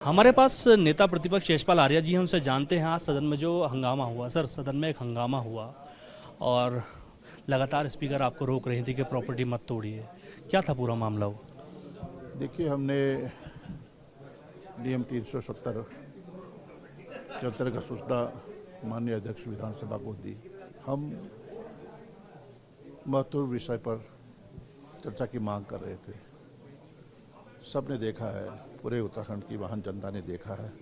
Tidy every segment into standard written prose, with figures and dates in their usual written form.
हमारे पास नेता प्रतिपक्ष यशपाल आर्या जी हैं, उनसे जानते हैं आज सदन में जो हंगामा हुआ। सर, सदन में एक हंगामा हुआ और लगातार स्पीकर आपको रोक रही थी कि प्रॉपर्टी मत तोड़िए। क्या था पूरा मामला वो? देखिए, हमने नियम 370 के अंतर्गत सूचना माननीय अध्यक्ष विधानसभा को दी। हम महत्वपूर्ण विषय पर चर्चा की मांग कर रहे थे। सबने देखा है, पूरे उत्तराखंड की महान जनता ने देखा है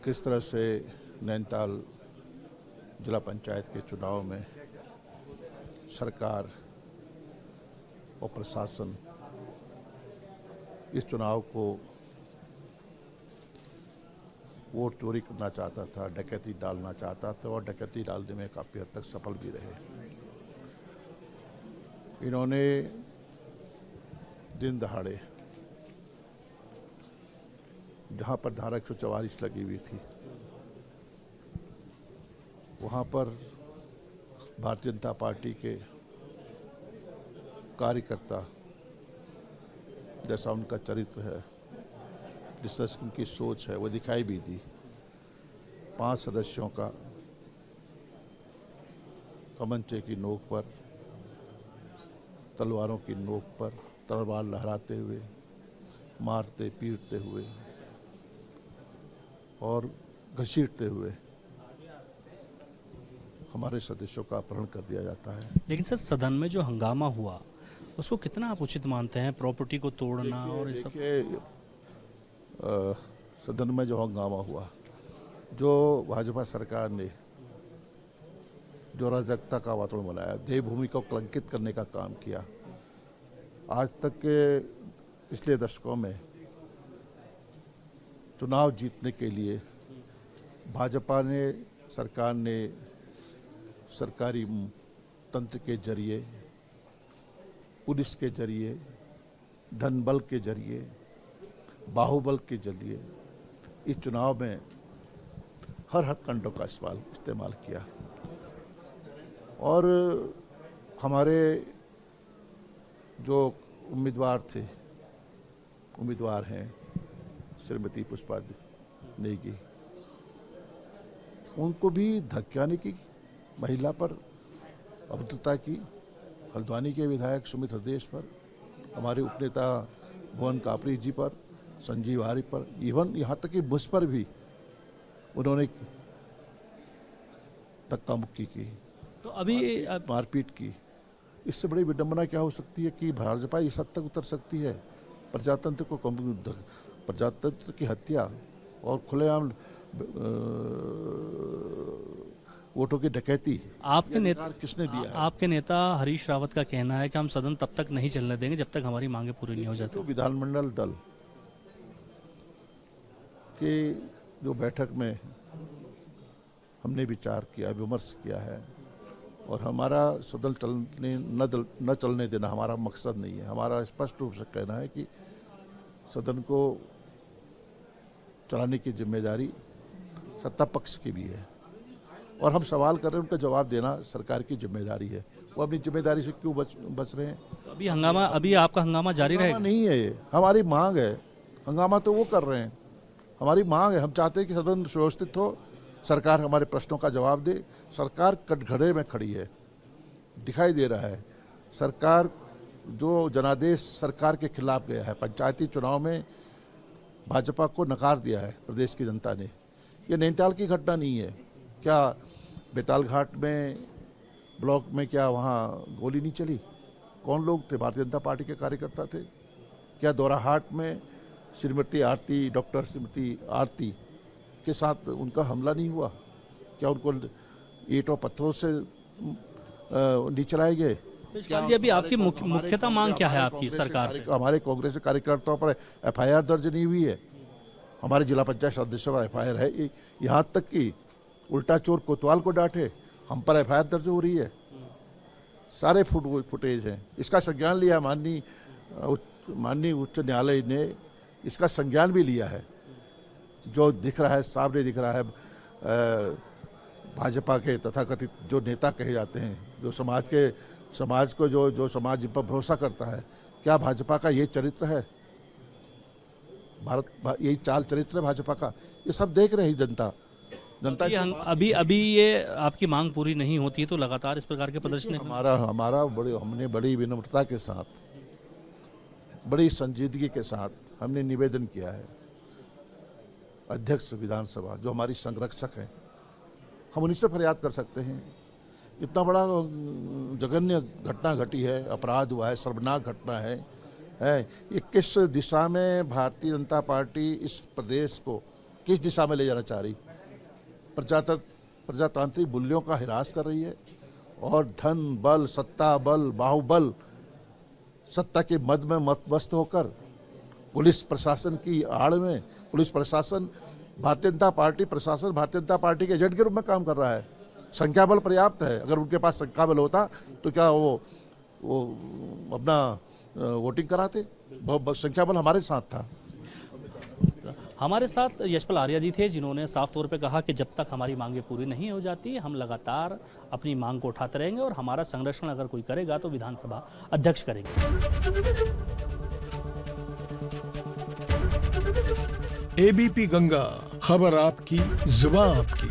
किस तरह से नैनीताल जिला पंचायत के चुनाव में सरकार और प्रशासन इस चुनाव को वोट चोरी करना चाहता था, डकैती डालना चाहता था और डकैती डालने में काफ़ी हद तक सफल भी रहे। इन्होंने दिन दहाड़े जहाँ पर धारा 144 लगी हुई थी, वहाँ पर भारतीय जनता पार्टी के कार्यकर्ता, जैसा उनका चरित्र है, जिस तरह से उनकी सोच है, वो दिखाई भी दी। 5 सदस्यों का तमंचे की नोक पर, तलवारों की नोक पर तलवार लहराते हुए, मारते पीटते हुए और घसीटते हुए हमारे सदस्यों का अपहरण कर दिया जाता है। लेकिन सर, सदन में जो हंगामा हुआ उसको कितना आप उचित मानते हैं? प्रॉपर्टी को तोड़ना और ये सब। देखिए, सदन में जो हंगामा हुआ, जो भाजपा सरकार ने जो अराजकता का वातावरण बनाया, देवभूमि को कलंकित करने का काम किया। आज तक के पिछले दशकों में चुनाव जीतने के लिए भाजपा ने, सरकार ने सरकारी तंत्र के जरिए, पुलिस के जरिए, धन बल के जरिए, बाहुबल के जरिए इस चुनाव में हर हथकंडों का इस्तेमाल किया। और हमारे जो उम्मीदवार हैं, श्रीमती पुष्पा नेगी, उनको भी धक्काने की, महिला पर अभद्रता की, हल्द्वानी के विधायक सुमित हरदेश पर, हमारे उपनेता भुवन कापरी जी पर, संजीव आर्य पर, इवन यहाँ तक कि मुझ पर भी उन्होंने धक्का मुक्की की, तो अभी मारपीट की। इससे बड़ी विडंबना क्या हो सकती है कि भाजपा इस हद तक उतर सकती है? प्रजातंत्र की हत्या और खुलेआम वोटों की डकैती किसने दिया है? आपके नेता हरीश रावत का कहना है कि हम सदन तब तक नहीं चलने देंगे जब तक हमारी मांगे पूरी नहीं हो जाती। तो विधानमंडल दल के जो बैठक में हमने विचार किया, विमर्श किया है, और हमारा सदन न चलने देना हमारा मकसद नहीं है। हमारा स्पष्ट रूप से कहना है कि सदन को चलाने की जिम्मेदारी सत्ता पक्ष की भी है, और हम सवाल कर रहे हैं, उनका जवाब देना सरकार की जिम्मेदारी है। वो अपनी जिम्मेदारी से क्यों बच रहे हैं? अभी आपका हंगामा जारी रहेगा? नहीं है, ये हमारी मांग है। हंगामा तो वो कर रहे हैं, हमारी मांग है। हम चाहते हैं कि सदन सुव्यवस्थित हो, सरकार हमारे प्रश्नों का जवाब दे। सरकार कटघरे में खड़ी है, दिखाई दे रहा है। सरकार जो जनादेश सरकार के खिलाफ गया है, पंचायती चुनाव में भाजपा को नकार दिया है प्रदेश की जनता ने। ये नैनीताल की घटना नहीं है। क्या बेताल घाट में ब्लॉक में क्या वहाँ गोली नहीं चली? कौन लोग थे? भारतीय जनता पार्टी के कार्यकर्ता थे। क्या दोराहाट में डॉक्टर श्रीमती आरती के साथ उनका हमला नहीं हुआ? क्या उनको ईंटों पत्थरों से नहीं चलाए गए? अभी आपकी मुख्यतः मांग क्या है आपकी सरकार से? हमारे कांग्रेस के कार्यकर्ताओं पर एफआईआर दर्ज नहीं हुई है। हमारे जिला पंचायत सदस्यों पर एफआईआर है। यहाँ तक कि उल्टा चोर कोतवाल को डांटे, हम पर एफआईआर दर्ज हो रही है। सारे फुटेज हैं। इसका संज्ञान लिया माननीय उच्च न्यायालय ने, इसका संज्ञान भी लिया है। जो दिख रहा है, सामने दिख रहा है, भाजपा के तथाकथित जो नेता कहे जाते हैं, जो समाज को जो समाज जिन पर भरोसा करता है, क्या भाजपा का ये चरित्र है? यही चाल चरित्र है भाजपा का, ये सब देख रही जनता। जनता ये अभी ये आपकी मांग पूरी नहीं होती है तो लगातार इस प्रकार के प्रदर्शन हमने बड़ी विनम्रता के साथ, बड़ी संजीदगी के साथ हमने निवेदन किया है अध्यक्ष विधानसभा जो हमारी संरक्षक हैं, हम उन्हीं से फरियाद कर सकते हैं। इतना बड़ा जघन्य घटना घटी है, अपराध हुआ है, शर्मनाक घटना है। ये किस दिशा में भारतीय जनता पार्टी इस प्रदेश को किस दिशा में ले जाना चाह रही? प्रजातांत्रिक मूल्यों का हिरास कर रही है और धन बल, सत्ता बल, बाहुबल, सत्ता के मद में मस्त होकर पुलिस प्रशासन की आड़ में, पुलिस प्रशासन भारतीय जनता पार्टी प्रशासन भारतीय जनता पार्टी के एजेंट के रूप में काम कर रहा है। संख्या बल पर्याप्त है, अगर उनके पास संख्या बल होता तो क्या वो अपना वोटिंग कराते? संख्या बल हमारे साथ था। हमारे साथ यशपाल आर्या जी थे जिन्होंने साफ तौर पे कहा कि जब तक हमारी मांगें पूरी नहीं हो जाती हम लगातार अपनी मांग को उठाते रहेंगे और हमारा संरक्षण अगर कोई करेगा तो विधानसभा अध्यक्ष करेंगे। एबीपी गंगा, खबर आपकी, जुबान आपकी।